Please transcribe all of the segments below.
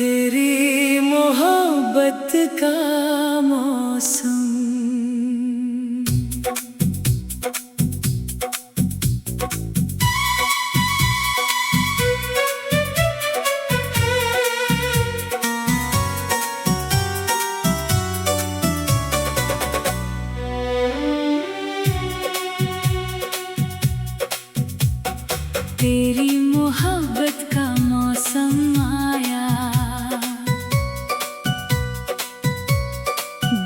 तेरी मोहब्बत का मौसम। तेरी मोहब्बत का मौसम आया,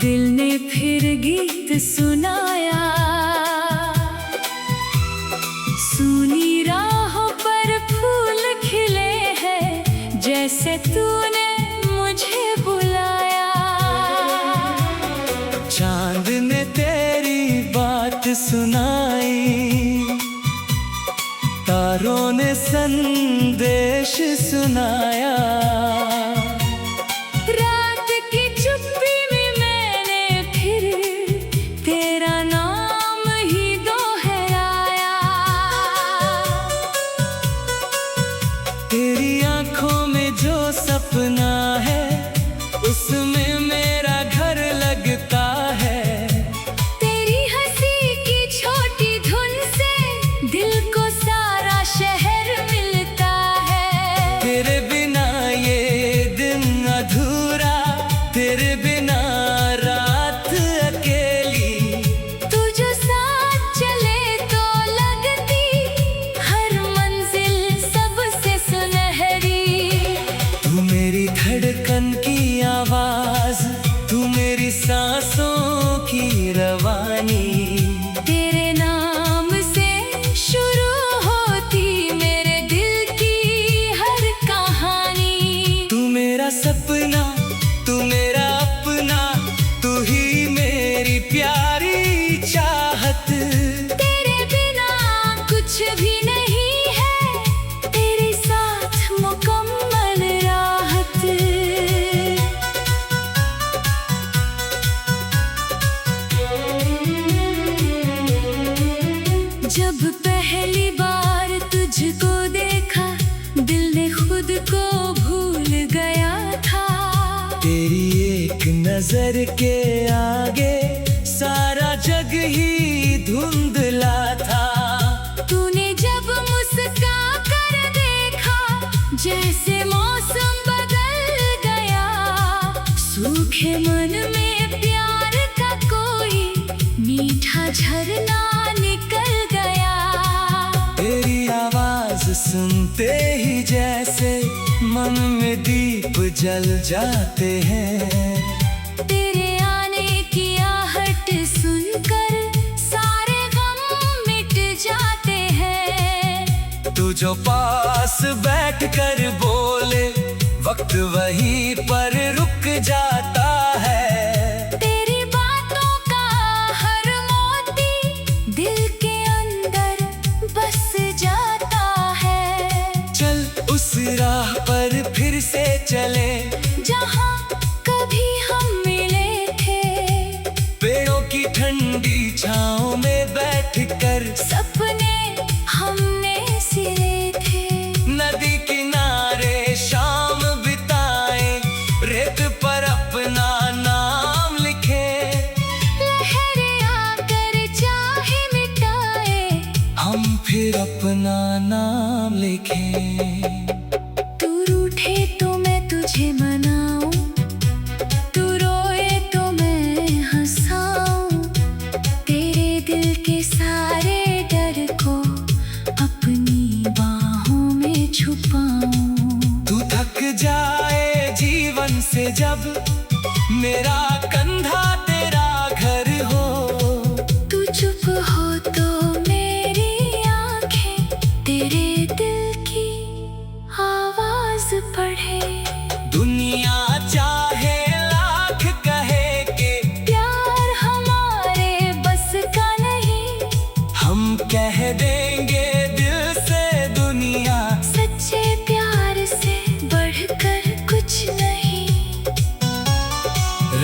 दिल ने फिर गीत सुनाया। सूनी राहों पर फूल खिले हैं, जैसे तूने मुझे बुलाया। चांद ने तेरी बात सुनाई, तारों ने संदेश सुनाया। रात की चुप्पी में मैंने फिर तेरा नाम ही दोहराया। तेरी आंखों में जो सपना है, उसमें मेरा घर लगता है। तेरी हंसी की छोटी धुन से दिल को शहर मिलता है। तेरे बिना ये दिन अधूरा, तेरे बिना रात अकेली। तू जो साथ चले तो लगती हर मंजिल सबसे सुनहरी। तू मेरी धड़कन की आवाज, तू मेरी सांसों की रवानी। तेरे नाम से शुरू सपना, तू मेरा अपना, तू ही मेरी प्यारी चाहत। तेरे बिना कुछ भी नहीं है, तेरे साथ मुकम्मल राहत। जब पहली बार तुझको देखा, दिल ने खुद को भूल गया। तेरी एक नजर के आगे सारा जग ही धुंधला था। तूने जब मुस्का कर देखा, जैसे मौसम बदल गया। सूखे मन में प्यार का कोई मीठा झरना निकल गया। तेरी आवाज सुनते ही जैसे मन में दीप जल जाते हैं। तेरे आने की आहट सुनकर सारे गम मिट जाते हैं। तू जो पास बैठकर बोले, वक्त वहीं पर रुक जाता है। तेरी बातों का हर मोती दिल के अंदर बस जाता है। चल उस राह पर फिर से चले, जहाँ कभी हम मिले थे। पेड़ों की ठंडी छांव में बैठकर सपने हमने सिरे थे। नदी किनारे शाम बिताए, रेत पर अपना नाम लिखे। लहरें आकर चाहे मिटाए, हम फिर अपना नाम लिखें। तू रूठे तो मैं तुझे मनाऊं, तू रोए तो मैं हंसाऊं। तेरे दिल के सारे डर को अपनी बाहों में छुपाऊं। तू थक जाए जीवन से जब, मेरा कंधा तेरा घर हो। तू चुप हो तो मेरी आंखें तेरे दिल की आवाज पढ़े। दुनिया चाहे लाख कहे के प्यार हमारे बस का नहीं, हम कह देंगे दिल से दुनिया। सच्चे प्यार से बढ़कर कुछ नहीं।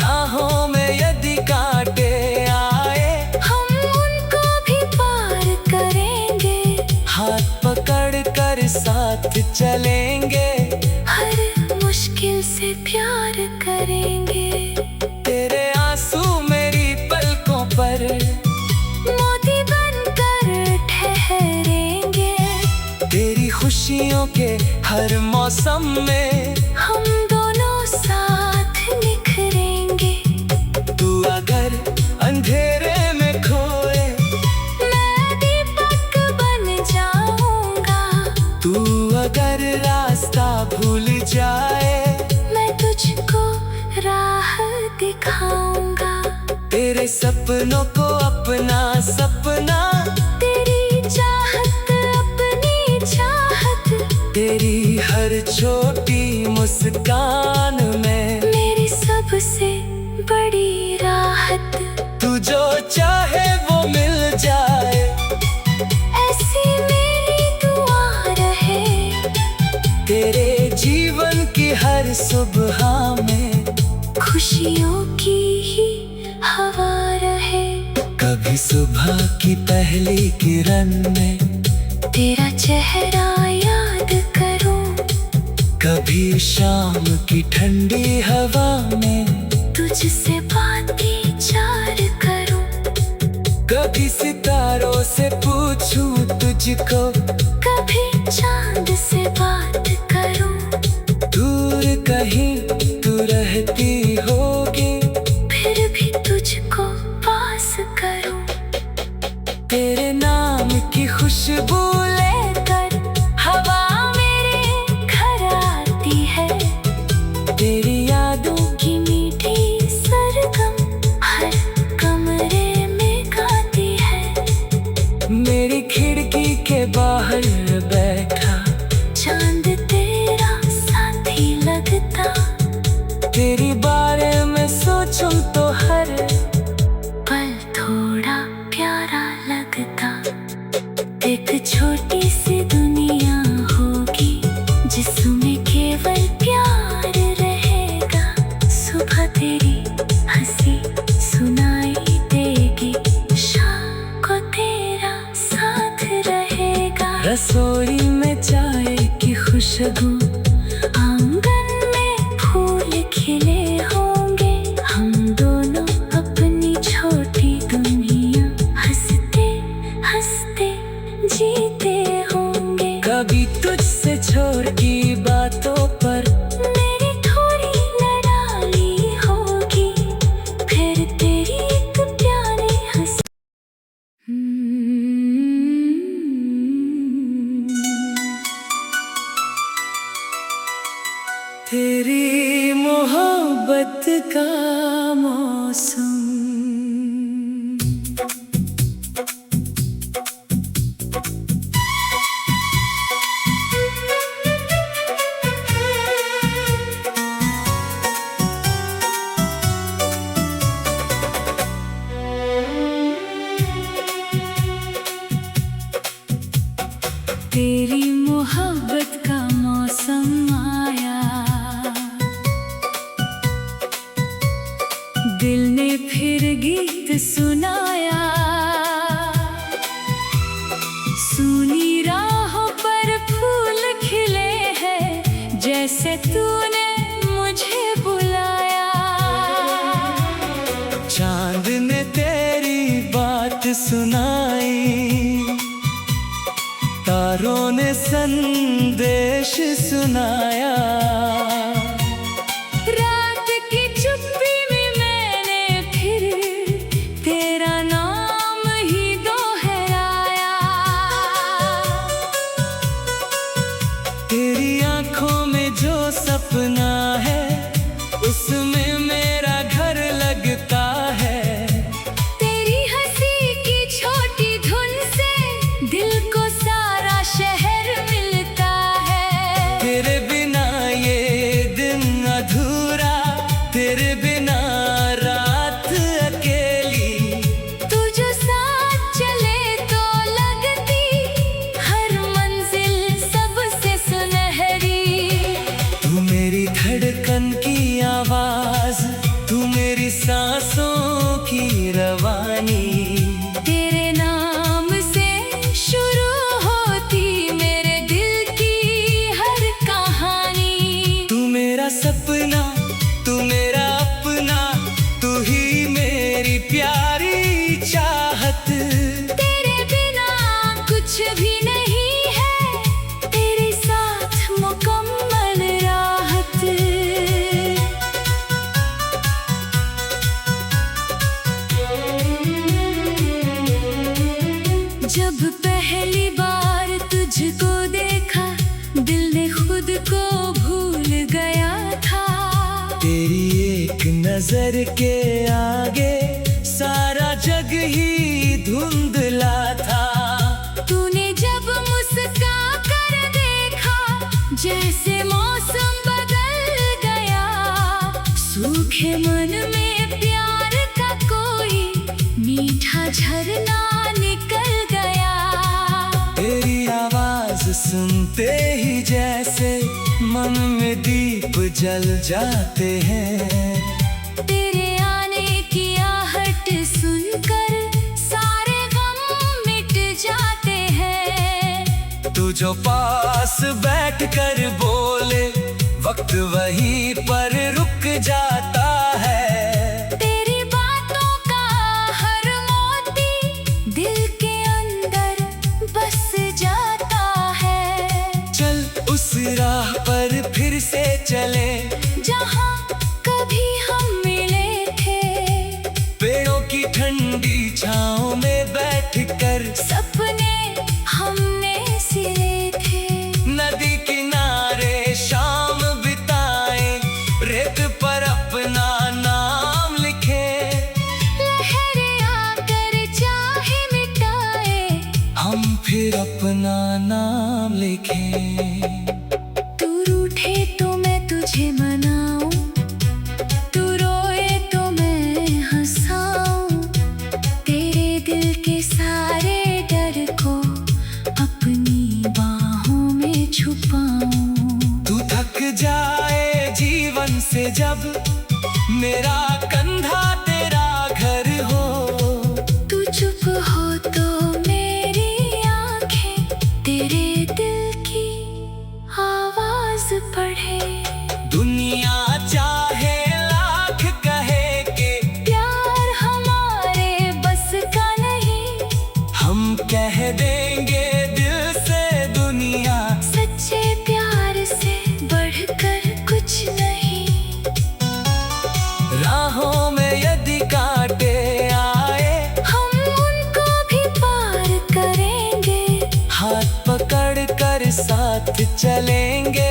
राहों में यदि कांटे आए, हम उनको भी पार करेंगे। हाथ पकड़ कर साथ चलेंगे। हर मुश्किल मौसम में हम दोनों साथ निखरेंगे। तू अगर अंधेरे में खोए, मैं दीपक बन जाऊंगा। तू अगर रास्ता भूल जाए, मैं तुझको राह दिखाऊंगा। तेरे सपनों को अपना सपना, तेरी चाहत अपनी चाहत, तेरी हर छोटी मुस्कान में मेरी सबसे बड़ी राहत। तू जो चाहे वो मिल जाए, ऐसी मेरी दुआ रहे। तेरे जीवन की हर सुबह में खुशियों की ही हवा रहे। कभी सुबह की पहली किरण में तेरा चेहरा याद करूं। कभी शाम की ठंडी हवा में तुझसे बातें चार करूं। कभी सितारों से पूछूं तुझको, कभी चांद से बात करूं। दूर कहीं तू रहती होगी, फिर भी तुझको पास करूं। तेरे नाम की खुशबू लेकर हवा मेरे घर आती है। तेरी यादों की मीठी सरगम हर कमरे में गाती है। मेरी खिड़की के बाहर बैठा चांद तेरा साथी लगता। तेरी बारे में सोचूं तो हर पल थोड़ा प्यारा लगता। एक छोटी सी दुनिया होगी जिसमें केवल प्यार रहेगा। सुबह तेरी हंसी सुनाई देगी, शाम को तेरा साथ रहेगा। रसोई में चाय की खुशबू, आंगन में फूल खिले होंगे। हम दोनों अपनी छोटी दुनिया हंसते हंसते जीते होंगे। कभी तुझसे छोड़ की बातों पर मेरी थोड़ी लड़ाई होगी, फिर तेरी एक प्यारी हंसी। तेरी मोहब्बत का मौसम। तेरी मोहब्बत का मौसम आया, दिल ने फिर गीत सुनाया। सूनी राहों पर फूल खिले हैं, जैसे तूने मुझे बुलाया। चांद ने तेरी बात सुनाई, तारों ने संदेश सुनाया। रात की चुप्पी में मैंने फिर तेरा नाम ही दोहराया। तेरी आंखों में जो सपना है, उसमें मेरा घर लगता है। तेरी हंसी की छोटी धुन से दिल को सारा शहर मिलता है। तेरे बिना ये जब पहली बार तुझको देखा, दिल ने खुद को भूल गया था। तेरी एक नजर के आगे सारा जग ही धुंधला था। तूने जब मुस्का कर देखा, जैसे मौसम बदल गया। सूखे मन में प्यार का कोई मीठा झरना निकल गया। तेरी आवाज सुनते ही जैसे मन में दीप जल जाते हैं। तेरे आने की आहट सुनकर सारे गम मिट जाते हैं। तू जो पास बैठ कर बोले, वक्त वहीं पर रुक जाता है। तेरी बातों का हर मोती दिल के अंदर बस जाता है। चल उस राह पर फिर से चले, जहाँ कभी हम मिले थे। पेड़ों की ठंडी छांव में बैठकर सपने हमने सिले थे। नदी किनारे शाम बिताए, रेत पर अपना नाम लिखे। लहरें आकर चाहे मिटाए, हम फिर अपना नाम लिखें। तू रूठे तो मैं तुझे मनाऊं, तू रोए तो मैं हंसाऊं। तेरे दिल के सारे डर को अपनी बाहों में छुपाऊं। तू थक जाए जीवन से जब मेरा कंधा तेरा घर हो। तू चुप हो तो मेरी आंखें तेरे दिल की आवाज पढ़े। दुनिया चाहे लाख कहे कि प्यार हमारे बस का नहीं, हम कह देंगे दिल से दुनिया। सच्चे प्यार से बढ़कर कुछ नहीं। राहों में यदि कांटे आए, हम उनको भी पार करेंगे। हाथ पकड़ कर साथ चलेंगे।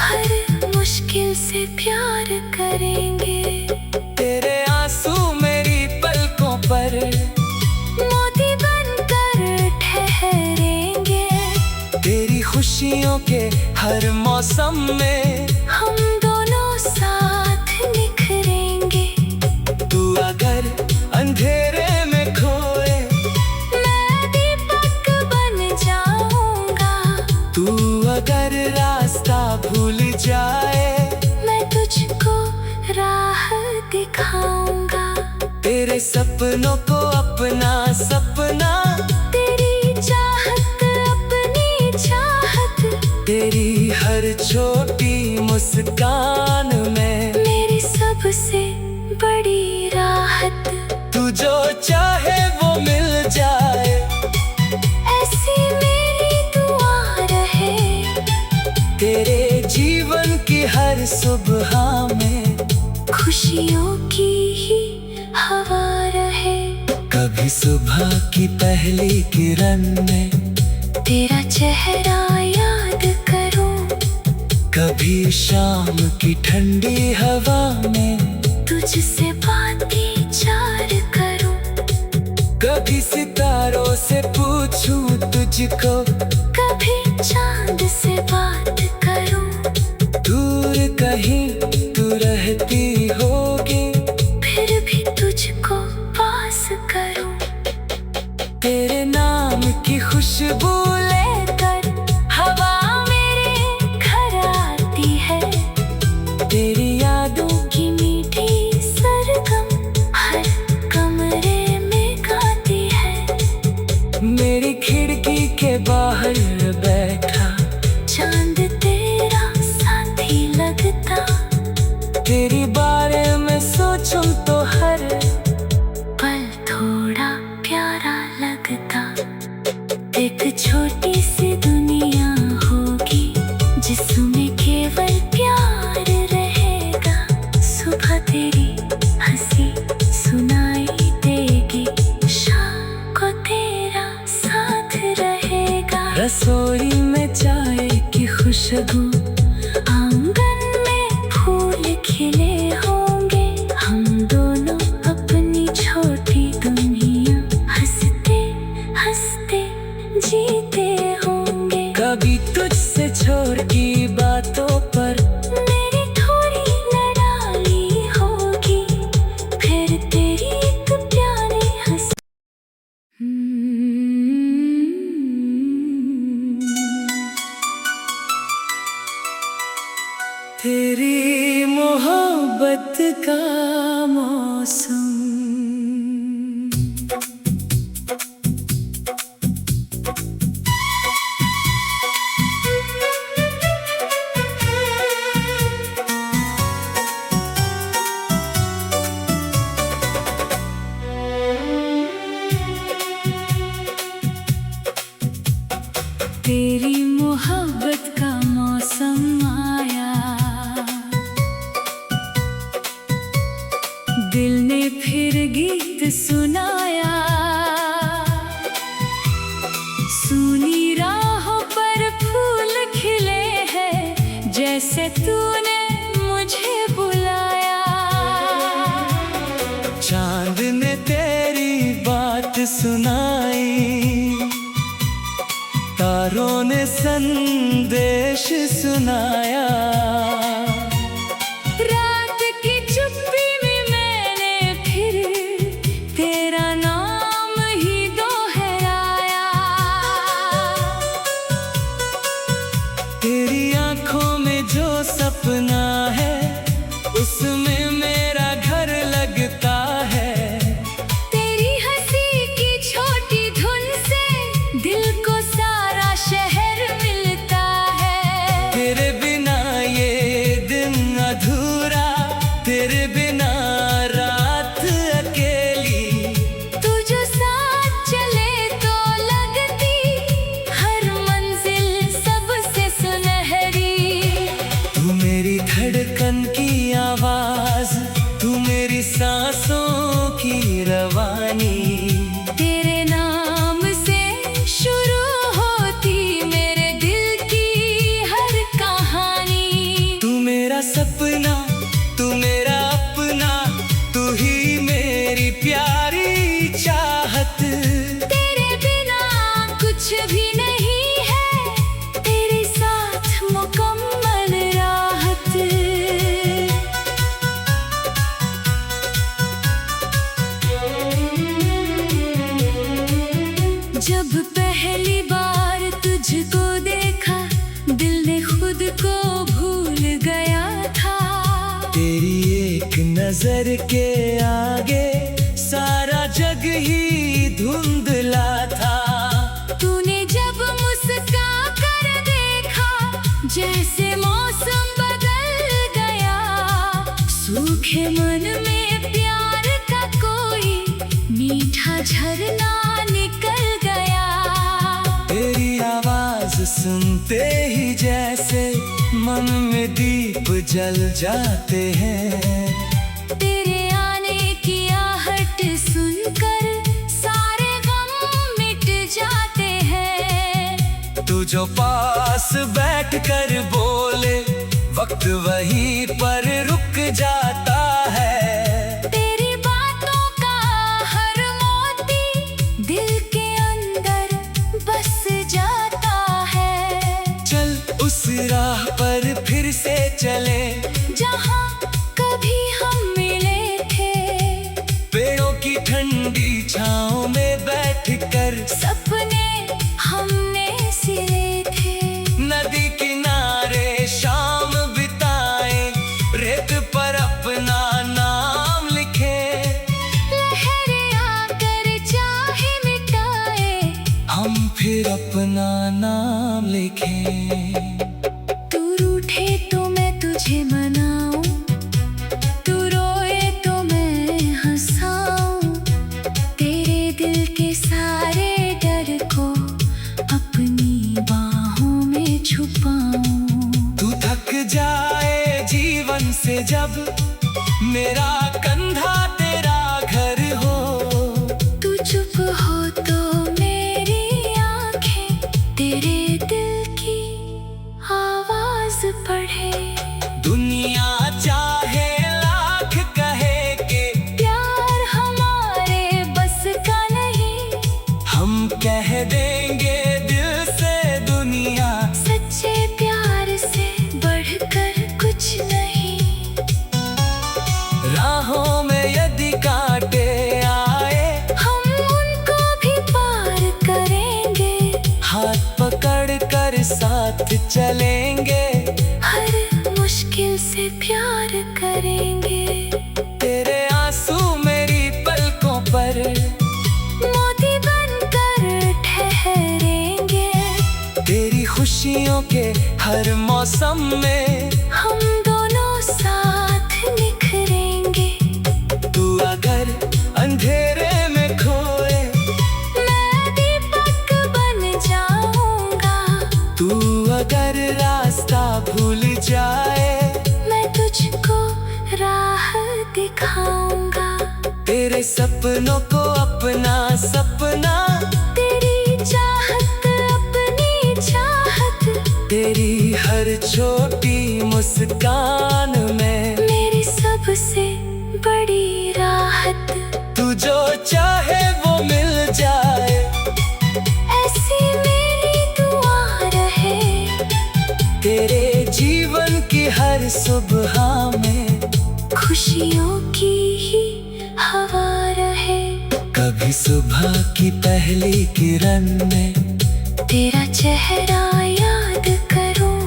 हर मुश्किल से प्यार करेंगे। तेरे आंसू मेरी पलकों पर मोती बनकर ठहरेंगे। तेरी खुशियों के हर मौसम में हम दोनों साथ निखरेंगे। तू अगर अंधेरे में खोए, मैं दीपक बन जाऊंगा। तू अगर रास्ता भूल जाए, मैं तुझको राह दिखाऊंगा। तेरे सपनों को अपना सपना, तेरी चाहत अपनी चाहत, तेरी हर छोटी मुस्कान में मेरी सबसे बड़ी राहत। तू जो चाहे वो मिल जाए, ऐसी मेरी दुआ रहे। तेरे जीवन की हर सुबह में खुशियों की ही हवा रहे। कभी सुबह की पहली किरण में तेरा चेहरा याद करूं, कभी शाम की ठंडी हवा में तुझसे बातें चार करूं। कभी सितारों से पूछूं तुझको, कभी चांद से बात करूं। दूर कहीं तू रहती होगी, फिर भी तुझको पास करूं। तेरे नाम की खुशबू लेकर हवा मेरे घर आती है। तेरी यादों की मीठी सरगम हर कमरे में गाती है। मेरी खिड़की के बाहर बैठा चांद तेरा साथी लगता। तेरी बारे में सोचूं तो हर पल थोड़ा प्यारा लगता। एक छोटी सी दुनिया होगी जिसमें केवल प्यार रहेगा। सुबह तेरी हंसी सुनाई देगी, शाम को तेरा साथ रसोई में चाय की खुशबू, आंगन में फूल खिले होंगे, हम दोनों अपनी छोटी दुनिया हंसते हंसते जीते होंगे। कभी तुझसे छोड़ की बातों पर मेरी थोड़ी नाराज़गी होगी, फिर तेरी एक प्यारी हंसी। तेरी मोहब्बत का मौसम, तेरी मोहब्बत का मौसम आया, दिल ने फिर गीत सुनाया। सूनी राहों पर फूल खिले हैं, जैसे तूने मुझे बुलाया। चांद ने तेरी बात सुनाई, तारों ने संदेश सुनाया। रात की चुप्पी में मैंने फिर तेरा नाम ही दोहराया। तेरी आंखों में जो सपना है, उसमें मेरा घर लगता है। तेरी हंसी की छोटी धुन से दिल को सारा शहर मिलता है। तेरे बिना ये दिन अधूरा, तेरे बिना रात अकेली। तू जो साथ चले तो लगती हर मंजिल सबसे सुनहरी। तू मेरी धड़कन की आवाज, तू मेरी सांसों की रवानी। तेरे नाम से शुरू होती मेरे दिल की हर कहानी। तू मेरा सपना, तू मेरा अपना, तू ही मेरी प्यारी चाहत। तेरे बिना कुछ भी नहीं है, तेरे साथ मुकम्मल राहत। जब पहली बार तुझको देखा, दिल ने खुद को भूल गया था। तेरी एक नजर के आगे सारा जग ही धुंधला था। तूने जब मुस्का कर देखा, जैसे मौसम बदल गया। सूखे मन में प्यार का कोई मीठा झरना निकल गया। तेरी आवाज सुनते ही जैसे मन में दीप जल जाते हैं। तेरे आने की आहट सुनकर सारे गम मिट जाते हैं। तू जो पास बैठ कर बोले, वक्त वहीं पर रुक जाता है। तेरी बातों का हर मोती दिल के अंदर बस जाता है। चल उस राह पर फिर से चले, जहाँ कभी हम मिले थे। पेड़ों की ठंडी छाँव में बैठकर सपने हमने सिले थे। नदी किनारे शाम बिताए, रेत पर अपना नाम लिखे। लहरें आकर चाहे मिटाए, हम फिर अपना नाम लिखें। तू रूठे तो मैं तुझे मनाऊं, तू रोए तो मैं हंसाऊं। तेरे दिल के सारे डर को अपनी बाहों में छुपाऊं। तू थक जाए जीवन से जब, मेरा कंधा तेरा घर हो। तू चुप हो तो मेरी आंखें तेरे हम कह देंगे दिल से दुनिया, सच्चे प्यार से बढ़कर कुछ नहीं। राहों में यदि कांटे आए, हम उनको भी पार करेंगे। हाथ पकड़ कर साथ चलेंगे, हर मुश्किल से प्यार करेंगे। तेरे आंसू मेरी पलकों पर मोती बनकर ठहरेंगे। तेरी खुशियों के हर मौसम में हम दोनों साथ निखरेंगे। तू अगर अंधेरे में खोए, मैं दीपक बन जाऊंगा। तू अगर रास्ता भूल जाए, मैं तुझको राह दिखाऊंगा। तेरे सपनों को अपना सपना, तेरी चाहत अपनी चाहत। तेरी हर छोटी मुस्कान में मेरी सबसे बड़ी राहत। तू जो चाहे वो मिल जाए, ऐसी मेरी दुआ रहे। तेरे जीवन की हर सुबह में खुशियों की ही हवा रहे। कभी सुबह की पहली किरण में तेरा चेहरा याद करूं।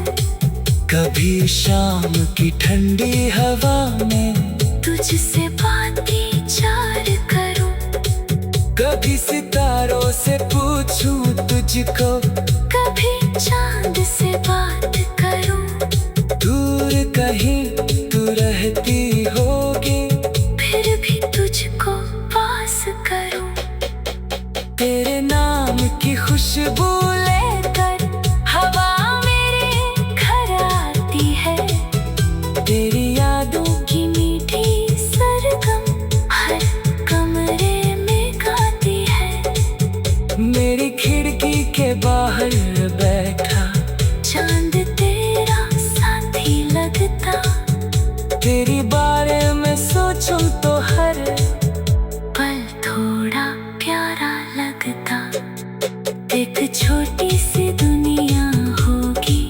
कभी शाम की ठंडी हवा में तुझसे बातें चार करूं। कभी सितारों से पूछूं तुझको, कभी चांद से बात करूं। दूर कहीं तू रहती होगी, फिर भी तुझको पास करूं। तेरे नाम की खुशबू लेकर हवा मेरे घर आती है। तेरी यादों की मीठी सरगम हर कमरे में गाती है। मेरी खिड़की के बाहर बैठा चांद तेरा साथी लगता। तेरी बारे में सोचूं तो हर पल थोड़ा प्यारा लगता। एक छोटी सी दुनिया होगी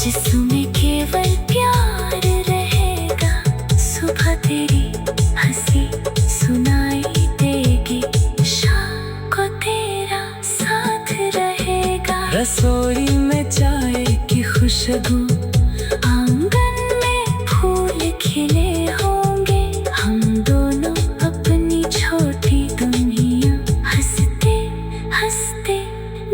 जिसमें केवल प्यार रहेगा। सुबह तेरी हंसी सुनाई देगी, शाम को तेरा साथ रहेगा। रसोई में चाय की खुशबू, आंगन में फूल खिले होंगे। हम दोनों अपनी छोटी दुनिया हंसते हंसते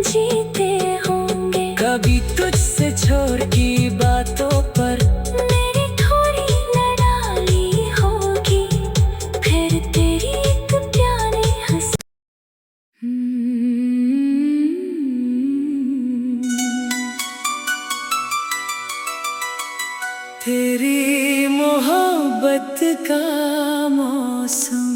जीते होंगे। कभी तुझसे छोड़ की बातों पर मेरी थोड़ी लड़ाई होगी, फिर तेरी एक प्यारी हंसी। तेरी मोहब्बत का मौसम।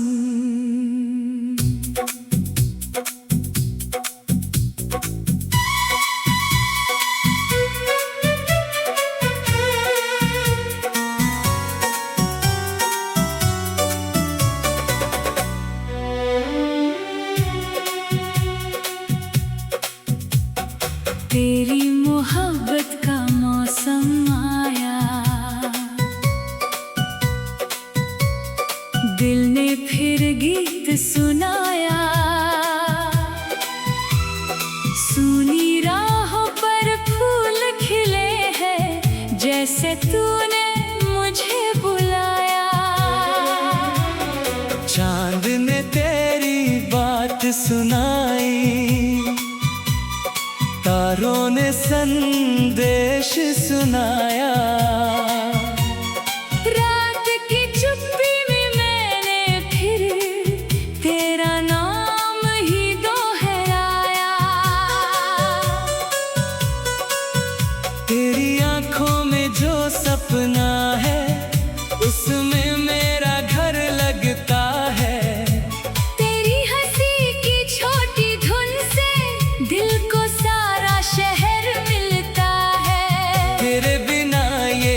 तेरी मोहब्बत का मौसम आया, दिल ने फिर गीत सुनाया। सूनी राहों पर फूल खिले हैं, जैसे तूने मुझे बुलाया। चांद ने तेरी बात सुनाई, तारों ने संदेश सुनाया। रात की चुप्पी में मैंने फिर तेरा नाम ही दोहराया। तेरी आंखों में जो सपना है, उसमें मेरा घर लगता है। तेरी हंसी की छोटी धुन से दिल को सारा शहर मिलता है। तेरे बिना ये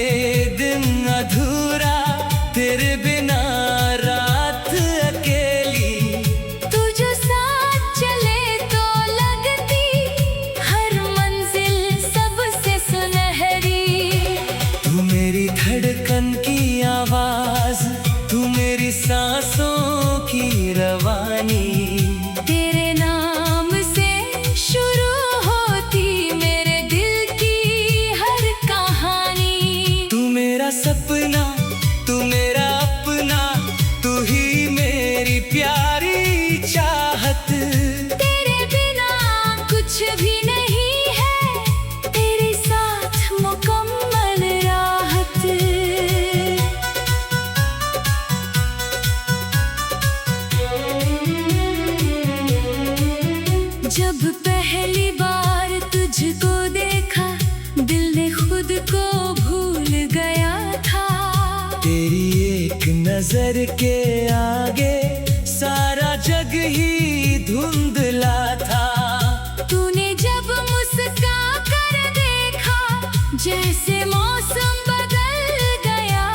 जब पहली बार तुझको देखा दिल ने खुद को भूल गया था। तेरी एक नजर के आगे सारा जग ही धुंधला था। तूने जब मुस्का कर देखा जैसे मौसम बदल गया।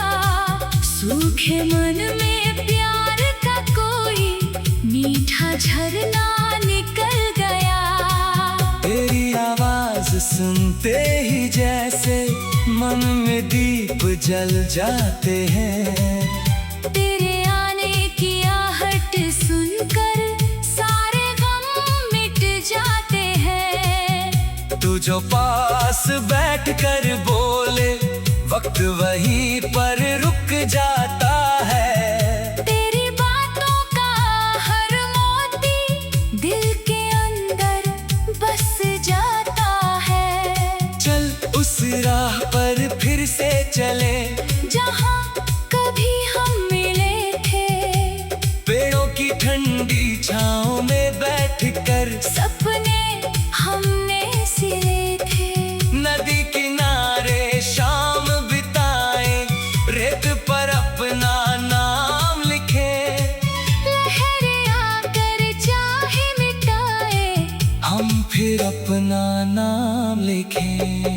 सूखे मन में प्यार का कोई मीठा झरना निकल गया। तेरी आवाज सुनते ही जैसे मन में दीप जल जाते हैं। तेरे आने की आहट सुनकर सारे गम मिट जाते हैं। तू जो पास बैठकर बोले वक्त वहीं पर रुक जाता है। तेरी बातों का हर मोती दिल के अंदर बस जाता है। चल उस राह पर फिर से चले जहाँ कभी हम मिले थे। पेड़ों की ठंडी छांव में बैठकर सपने हमने सिले थे। नदी किनारे शाम बिताए, रेत पर अपना नाम लिखे। लहरें आकर चाहे मिटाए, हम फिर अपना नाम लिखें।